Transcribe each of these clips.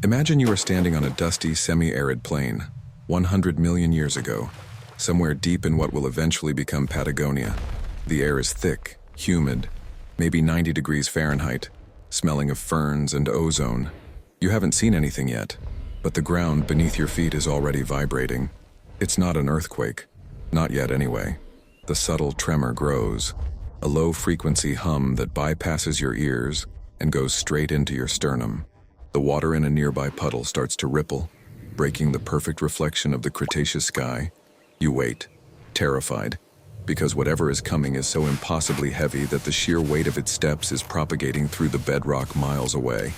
Imagine you are standing on a dusty, semi-arid plain, 100 million years ago, somewhere deep in what will eventually become Patagonia. The air is thick, humid, maybe 90 degrees Fahrenheit, smelling of ferns and ozone. You haven't seen anything yet, but the ground beneath your feet is already vibrating. It's not an earthquake, not yet anyway. The subtle tremor grows, a low-frequency hum that bypasses your ears and goes straight into your sternum. The water in a nearby puddle starts to ripple, breaking the perfect reflection of the Cretaceous sky. You wait, terrified, because whatever is coming is so impossibly heavy that the sheer weight of its steps is propagating through the bedrock miles away.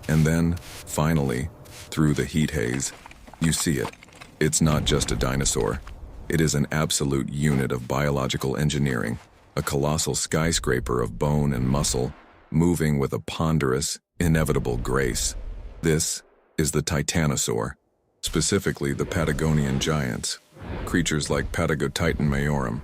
And then, finally, through the heat haze, you see it. It's not just a dinosaur. It is an absolute unit of biological engineering, a colossal skyscraper of bone and muscle, moving with a ponderous, inevitable grace. This is the Titanosaur, specifically the Patagonian giants, creatures like Patagotitan majorum,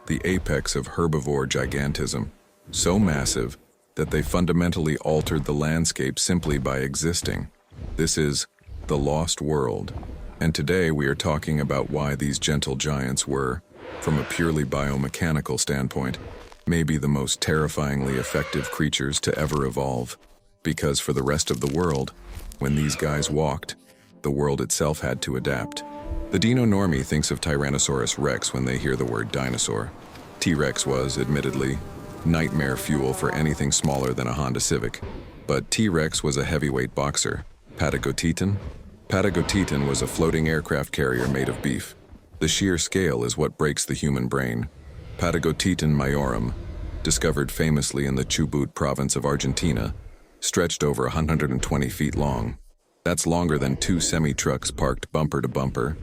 the apex of herbivore gigantism, so massive that they fundamentally altered the landscape simply by existing. This is the lost world, and today we are talking about why these gentle giants were, from a purely biomechanical standpoint, maybe the most terrifyingly effective creatures to ever evolve. Because for the rest of the world, when these guys walked, the world itself had to adapt. The Dino normie thinks of Tyrannosaurus rex when they hear the word dinosaur. T-Rex was, admittedly, nightmare fuel for anything smaller than a Honda Civic. But T-Rex was a heavyweight boxer. Patagotitan? Patagotitan was a floating aircraft carrier made of beef. The sheer scale is what breaks the human brain. Patagotitan majorum, discovered famously in the Chubut province of Argentina, stretched over 120 feet long. That's longer than 2 semi-trucks parked bumper to bumper.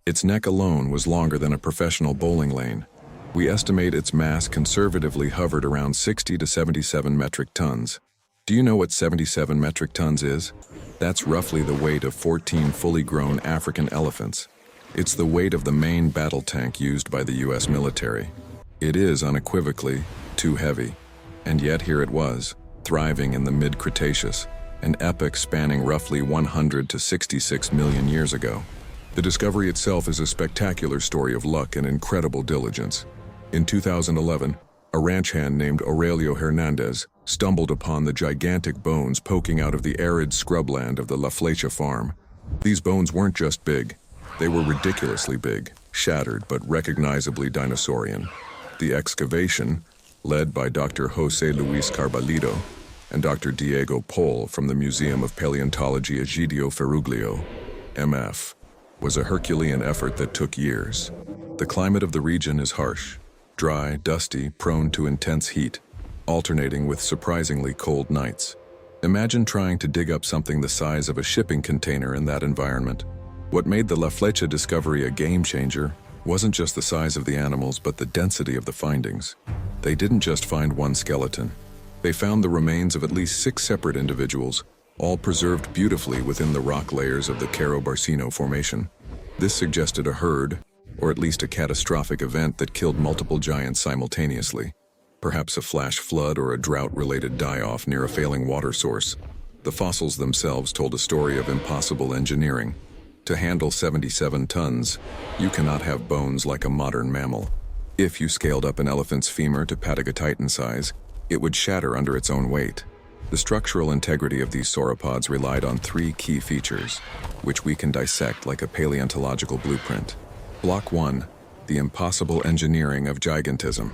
Its neck alone was longer than a professional bowling lane. We estimate its mass conservatively hovered around 60 to 77 metric tons. Do you know what 77 metric tons is? That's roughly the weight of 14 fully grown African elephants. It's the weight of the main battle tank used by the US military. It is unequivocally too heavy, and yet here it was, thriving in the mid-Cretaceous, an epoch spanning roughly 100 to 66 million years ago. The discovery itself is a spectacular story of luck and incredible diligence. In 2011, a ranch hand named Aurelio Hernandez stumbled upon the gigantic bones poking out of the arid scrubland of the La Flecha farm. These bones weren't just big, they were ridiculously big, shattered but recognizably dinosaurian. The excavation, led by Dr. Jose Luis Carballido and Dr. Diego Pol from the Museum of Paleontology Egidio Ferruglio, MF, was a Herculean effort that took years. The climate of the region is harsh, dry, dusty, prone to intense heat, alternating with surprisingly cold nights. Imagine trying to dig up something the size of a shipping container in that environment. What made the La Flecha discovery a game-changer wasn't just the size of the animals, but the density of the findings. They didn't just find one skeleton. They found the remains of at least 6 separate individuals, all preserved beautifully within the rock layers of the Cerro Barcino Formation. This suggested a herd, or at least a catastrophic event that killed multiple giants simultaneously. Perhaps a flash flood or a drought-related die-off near a failing water source. The fossils themselves told a story of impossible engineering. To handle 77 tons, you cannot have bones like a modern mammal. If you scaled up an elephant's femur to Patagotitan size, it would shatter under its own weight. The structural integrity of these sauropods relied on 3 key features, which we can dissect like a paleontological blueprint. Block 1, the impossible engineering of gigantism.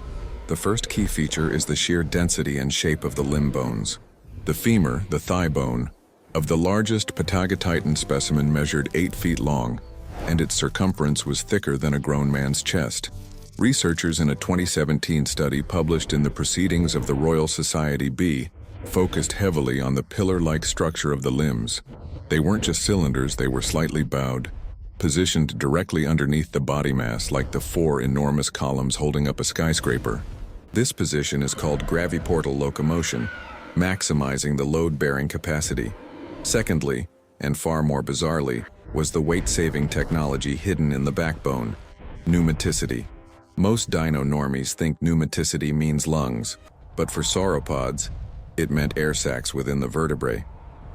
The first key feature is the sheer density and shape of the limb bones. The femur, the thigh bone, of the largest Patagotitan specimen measured 8 feet long, and its circumference was thicker than a grown man's chest. Researchers in a 2017 study published in the Proceedings of the Royal Society B focused heavily on the pillar-like structure of the limbs. They weren't just cylinders, they were slightly bowed, positioned directly underneath the body mass like the 4 enormous columns holding up a skyscraper. This position is called graviportal locomotion, maximizing the load-bearing capacity. Secondly, and far more bizarrely, was the weight-saving technology hidden in the backbone, pneumaticity. Most dino normies think pneumaticity means lungs, but for sauropods, it meant air sacs within the vertebrae.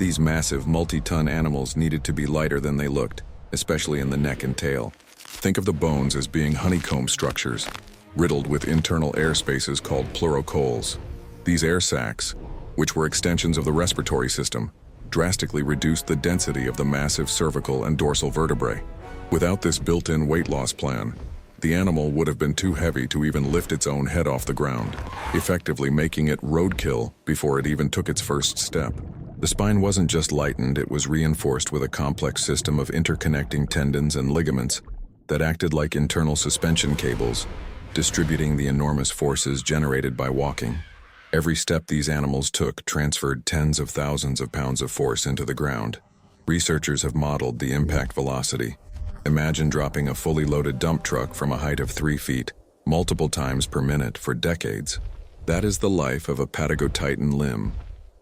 These massive, multi-ton animals needed to be lighter than they looked, especially in the neck and tail. Think of the bones as being honeycomb structures, riddled with internal air spaces called pleurocoels. These air sacs, which were extensions of the respiratory system, drastically reduced the density of the massive cervical and dorsal vertebrae. Without this built-in weight loss plan, the animal would have been too heavy to even lift its own head off the ground, effectively making it roadkill before it even took its first step. The spine wasn't just lightened, it was reinforced with a complex system of interconnecting tendons and ligaments that acted like internal suspension cables, distributing the enormous forces generated by walking. Every step these animals took transferred tens of thousands of pounds of force into the ground. Researchers have modeled the impact velocity. Imagine dropping a fully loaded dump truck from a height of 3 feet, multiple times per minute for decades. That is the life of a Patagotitan limb.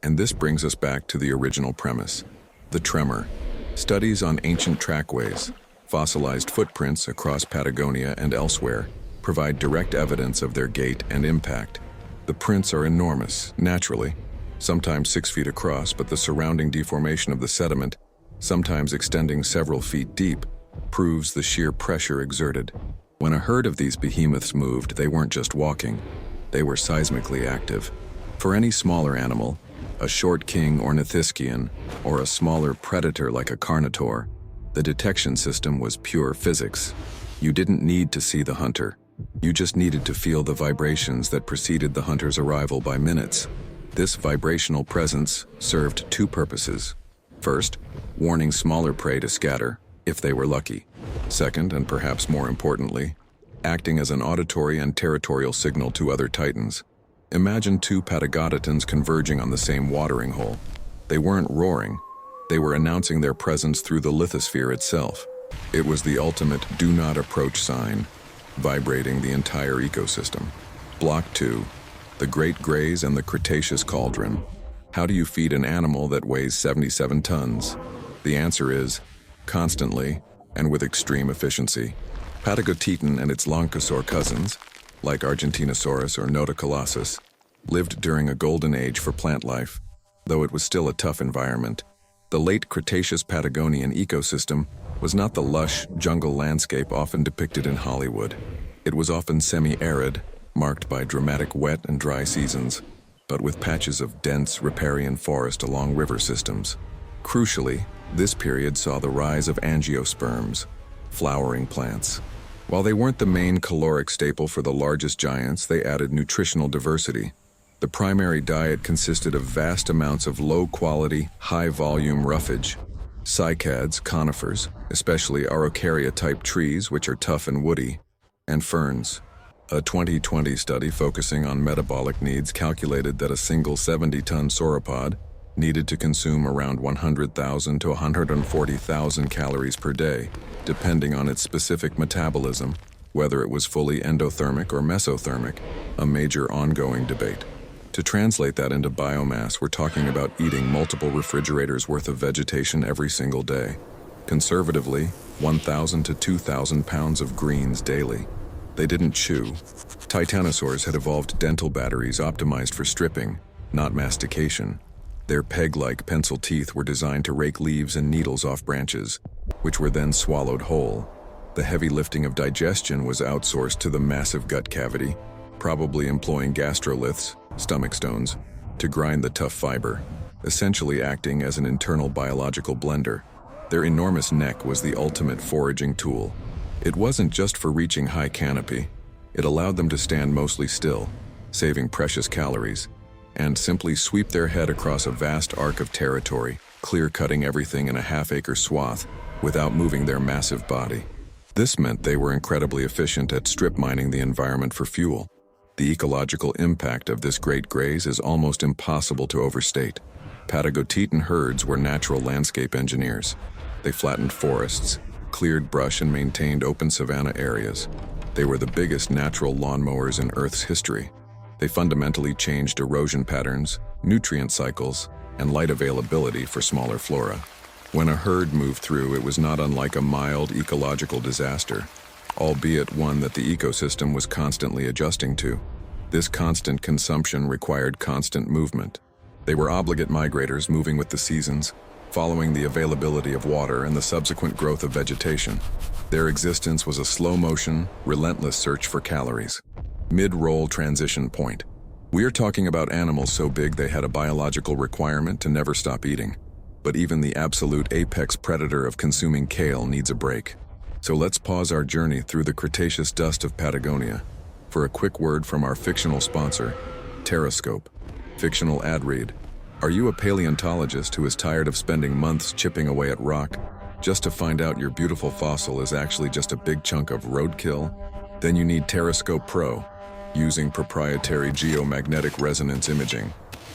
And this brings us back to the original premise, the tremor. Studies on ancient trackways, fossilized footprints across Patagonia and elsewhere, provide direct evidence of their gait and impact. The prints are enormous, naturally, sometimes 6 feet across, but the surrounding deformation of the sediment, sometimes extending several feet deep, proves the sheer pressure exerted. When a herd of these behemoths moved, they weren't just walking, they were seismically active. For any smaller animal, a short king ornithischian, or a smaller predator like a carnotaur, the detection system was pure physics. You didn't need to see the hunter. You just needed to feel the vibrations that preceded the hunter's arrival by minutes. This vibrational presence served two purposes. First, warning smaller prey to scatter, if they were lucky. Second, and perhaps more importantly, acting as an auditory and territorial signal to other titans. Imagine two Patagonitans converging on the same watering hole. They weren't roaring. They were announcing their presence through the lithosphere itself. It was the ultimate do not approach sign, vibrating the entire ecosystem. Block 2. The Great Greys and the Cretaceous Cauldron. How do you feed an animal that weighs 77 tons? The answer is, constantly and with extreme efficiency. Patagotitan and its Loncosaur cousins, like Argentinosaurus or Notocolossus, lived during a golden age for plant life, though it was still a tough environment. The late Cretaceous Patagonian ecosystem was not the lush jungle landscape often depicted in Hollywood. It was often semi-arid, marked by dramatic wet and dry seasons, but with patches of dense riparian forest along river systems. Crucially, this period saw the rise of angiosperms, flowering plants. While they weren't the main caloric staple for the largest giants, they added nutritional diversity. The primary diet consisted of vast amounts of low-quality, high-volume roughage, cycads, conifers, especially araucaria-type trees, which are tough and woody, and ferns. A 2020 study focusing on metabolic needs calculated that a single 70-ton sauropod needed to consume around 100,000 to 140,000 calories per day, depending on its specific metabolism, whether it was fully endothermic or mesothermic, a major ongoing debate. To translate that into biomass, we're talking about eating multiple refrigerators worth of vegetation every single day. Conservatively, 1,000 to 2,000 pounds of greens daily. They didn't chew. Titanosaurs had evolved dental batteries optimized for stripping, not mastication. Their peg-like pencil teeth were designed to rake leaves and needles off branches, which were then swallowed whole. The heavy lifting of digestion was outsourced to the massive gut cavity, probably employing gastroliths, stomach stones, to grind the tough fiber, essentially acting as an internal biological blender. Their enormous neck was the ultimate foraging tool. It wasn't just for reaching high canopy. It allowed them to stand mostly still, saving precious calories, and simply sweep their head across a vast arc of territory, clear-cutting everything in a half-acre swath without moving their massive body. This meant they were incredibly efficient at strip mining the environment for fuel. The ecological impact of this great graze is almost impossible to overstate. Patagotitan herds were natural landscape engineers. They flattened forests, cleared brush, and maintained open savanna areas. They were the biggest natural lawnmowers in Earth's history. They fundamentally changed erosion patterns, nutrient cycles, and light availability for smaller flora. When a herd moved through, it was not unlike a mild ecological disaster, albeit one that the ecosystem was constantly adjusting to. This constant consumption required constant movement. They were obligate migrators moving with the seasons, following the availability of water and the subsequent growth of vegetation. Their existence was a slow-motion, relentless search for calories. Mid-roll transition point. We are talking about animals so big they had a biological requirement to never stop eating. But even the absolute apex predator of consuming kale needs a break. So let's pause our journey through the Cretaceous dust of Patagonia for a quick word from our fictional sponsor, Terrascope. Fictional ad read. Are you a paleontologist who is tired of spending months chipping away at rock just to find out your beautiful fossil is actually just a big chunk of roadkill? Then you need Terrascope Pro. Using proprietary geomagnetic resonance imaging,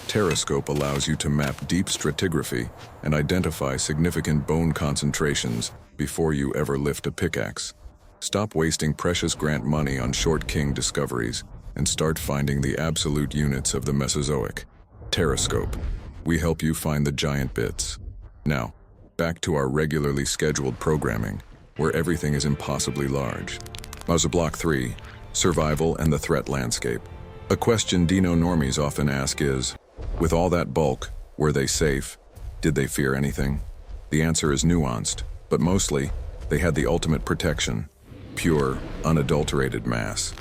Terrascope allows you to map deep stratigraphy and identify significant bone concentrations before you ever lift a pickaxe. Stop wasting precious grant money on short king discoveries and start finding the absolute units of the Mesozoic. Terrascope. We help you find the giant bits. Now, back to our regularly scheduled programming, where everything is impossibly large. Block 3. Survival and the threat landscape. A question Dino normies often ask is, with all that bulk, were they safe? Did they fear anything? The answer is nuanced, but mostly, they had the ultimate protection. Pure, unadulterated mass.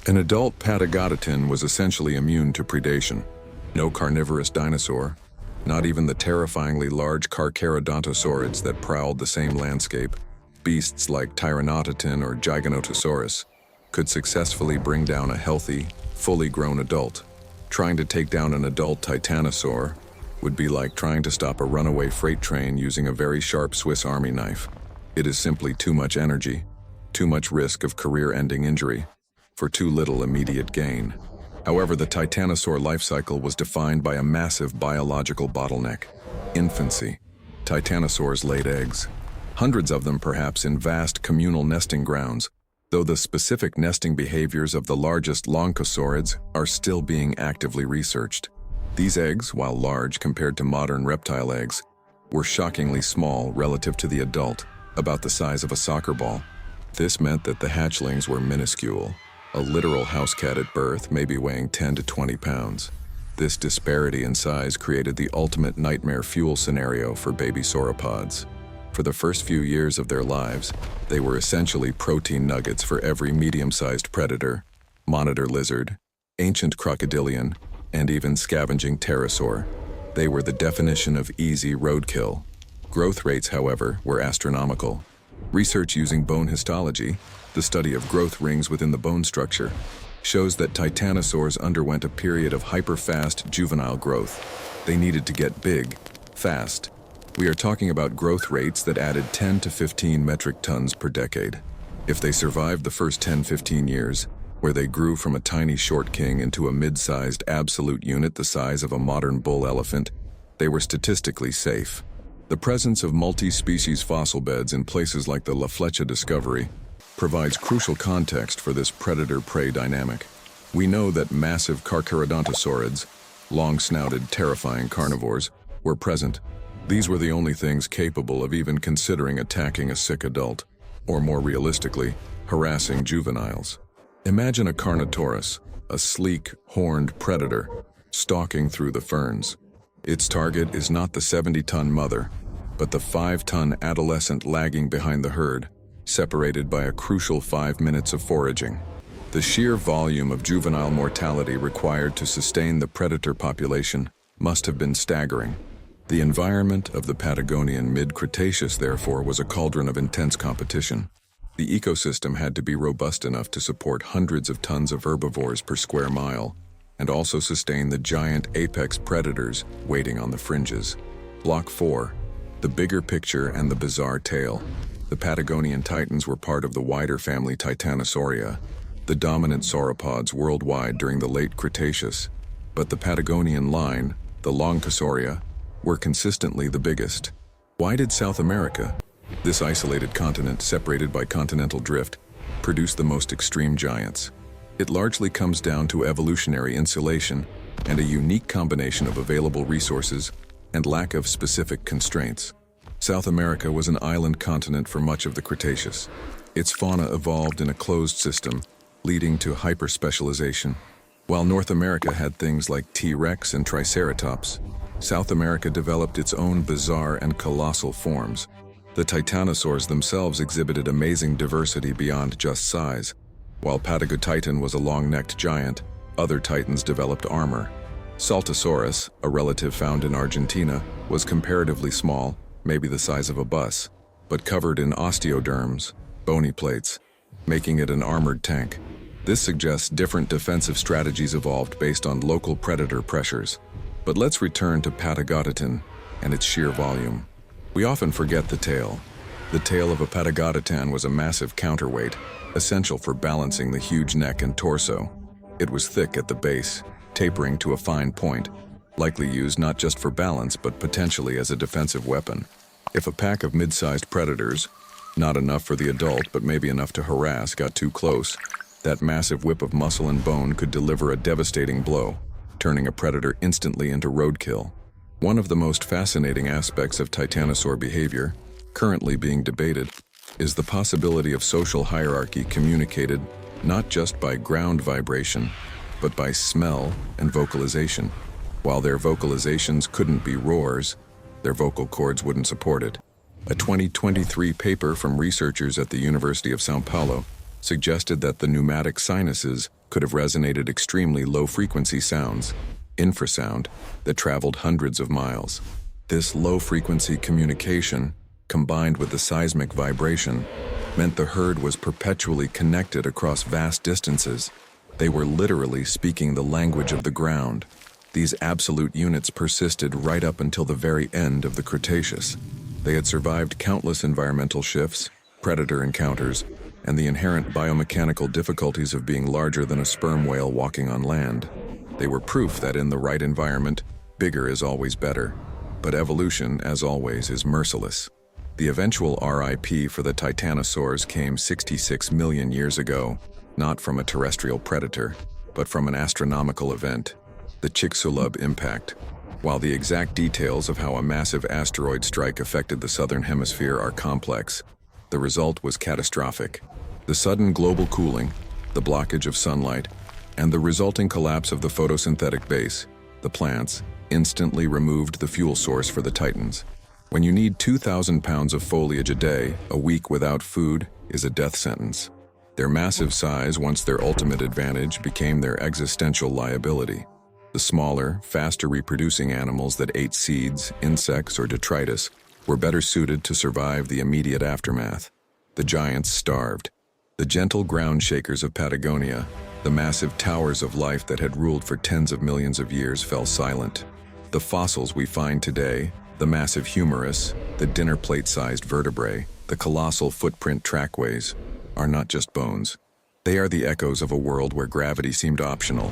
An adult Patagonia was essentially immune to predation. No carnivorous dinosaur, not even the terrifyingly large Carcharodontosaurids that prowled the same landscape, beasts like Pteranodon or Giganotosaurus, could successfully bring down a healthy, fully grown adult. Trying to take down an adult Titanosaur would be like trying to stop a runaway freight train using a very sharp Swiss Army knife. It is simply too much energy, too much risk of career-ending injury, for too little immediate gain. However, the Titanosaur life cycle was defined by a massive biological bottleneck: infancy. Titanosaurs laid eggs, hundreds of them perhaps in vast communal nesting grounds, though the specific nesting behaviors of the largest longosaurids are still being actively researched. These eggs, while large compared to modern reptile eggs, were shockingly small relative to the adult, about the size of a soccer ball. This meant that the hatchlings were minuscule, a literal house cat at birth maybe weighing 10 to 20 pounds. This disparity in size created the ultimate nightmare fuel scenario for baby sauropods. For the first few years of their lives, they were essentially protein nuggets for every medium-sized predator, monitor lizard, ancient crocodilian, and even scavenging pterosaur. They were the definition of easy roadkill. Growth rates, however, were astronomical. Research using bone histology, the study of growth rings within the bone structure, shows that titanosaurs underwent a period of hyper-fast juvenile growth. They needed to get big, fast. We are talking about growth rates that added 10 to 15 metric tons per decade. If they survived the first 10-15 years, where they grew from a tiny short king into a mid-sized absolute unit the size of a modern bull elephant, they were statistically safe. The presence of multi-species fossil beds in places like the La Flecha discovery provides crucial context for this predator-prey dynamic. We know that massive Carcharodontosaurids, long-snouted, terrifying carnivores, were present. These were the only things capable of even considering attacking a sick adult, or more realistically, harassing juveniles. Imagine a Carnotaurus, a sleek, horned predator, stalking through the ferns. Its target is not the 70-ton mother, but the 5-ton adolescent lagging behind the herd, separated by a crucial 5 minutes of foraging. The sheer volume of juvenile mortality required to sustain the predator population must have been staggering. The environment of the Patagonian mid-Cretaceous, therefore, was a cauldron of intense competition. The ecosystem had to be robust enough to support hundreds of tons of herbivores per square mile, and also sustain the giant apex predators waiting on the fringes. Block 4. The bigger picture and the bizarre tale. The Patagonian titans were part of the wider family Titanosauria, the dominant sauropods worldwide during the Late Cretaceous. But the Patagonian line, the Longosauria, were consistently the biggest. Why did South America, this isolated continent separated by continental drift, produce the most extreme giants? It largely comes down to evolutionary insulation and a unique combination of available resources and lack of specific constraints. South America was an island continent for much of the Cretaceous. Its fauna evolved in a closed system, leading to hyperspecialization. While North America had things like T-Rex and Triceratops, South America developed its own bizarre and colossal forms. The Titanosaurs themselves exhibited amazing diversity beyond just size. While Patagotitan was a long-necked giant, other titans developed armor. Saltosaurus, a relative found in Argentina, was comparatively small, maybe the size of a bus, but covered in osteoderms, bony plates, making it an armored tank. This suggests different defensive strategies evolved based on local predator pressures. But let's return to Patagotitan and its sheer volume. We often forget the tail. The tail of a Patagotitan was a massive counterweight, essential for balancing the huge neck and torso. It was thick at the base, tapering to a fine point, likely used not just for balance but potentially as a defensive weapon. If a pack of mid-sized predators, not enough for the adult but maybe enough to harass, got too close, that massive whip of muscle and bone could deliver a devastating blow, turning a predator instantly into roadkill. One of the most fascinating aspects of titanosaur behavior, currently being debated, is the possibility of social hierarchy communicated not just by ground vibration, but by smell and vocalization. While their vocalizations couldn't be roars, their vocal cords wouldn't support it. A 2023 paper from researchers at the University of São Paulo suggested that the pneumatic sinuses could have resonated extremely low-frequency sounds, infrasound, that traveled hundreds of miles. This low-frequency communication, combined with the seismic vibration, meant the herd was perpetually connected across vast distances. They were literally speaking the language of the ground. These absolute units persisted right up until the very end of the Cretaceous. They had survived countless environmental shifts, predator encounters, and the inherent biomechanical difficulties of being larger than a sperm whale walking on land. They were proof that in the right environment, bigger is always better. But evolution, as always, is merciless. The eventual RIP for the Titanosaurs came 66 million years ago, not from a terrestrial predator, but from an astronomical event, the Chicxulub impact. While the exact details of how a massive asteroid strike affected the southern hemisphere are complex, the result was catastrophic. The sudden global cooling, the blockage of sunlight, and the resulting collapse of the photosynthetic base, the plants, instantly removed the fuel source for the Titans. When you need 2,000 pounds of foliage a day, a week without food is a death sentence. Their massive size, once their ultimate advantage, became their existential liability. The smaller, faster reproducing animals that ate seeds, insects, or detritus were better suited to survive the immediate aftermath. The giants starved. The gentle ground shakers of Patagonia, the massive towers of life that had ruled for tens of millions of years, fell silent. The fossils we find today, the massive humerus, the dinner plate-sized vertebrae, the colossal footprint trackways, are not just bones. They are the echoes of a world where gravity seemed optional,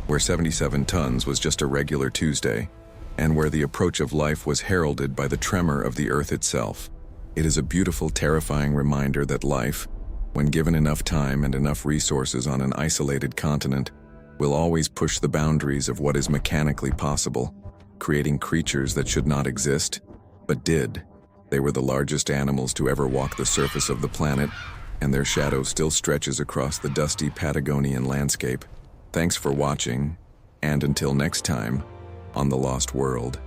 where 77 tons was just a regular Tuesday, and where the approach of life was heralded by the tremor of the Earth itself. It is a beautiful, terrifying reminder that life, when given enough time and enough resources on an isolated continent, will always push the boundaries of what is mechanically possible, creating creatures that should not exist, but did. They were the largest animals to ever walk the surface of the planet, and their shadow still stretches across the dusty Patagonian landscape. Thanks for watching, and until next time, on The Lost World.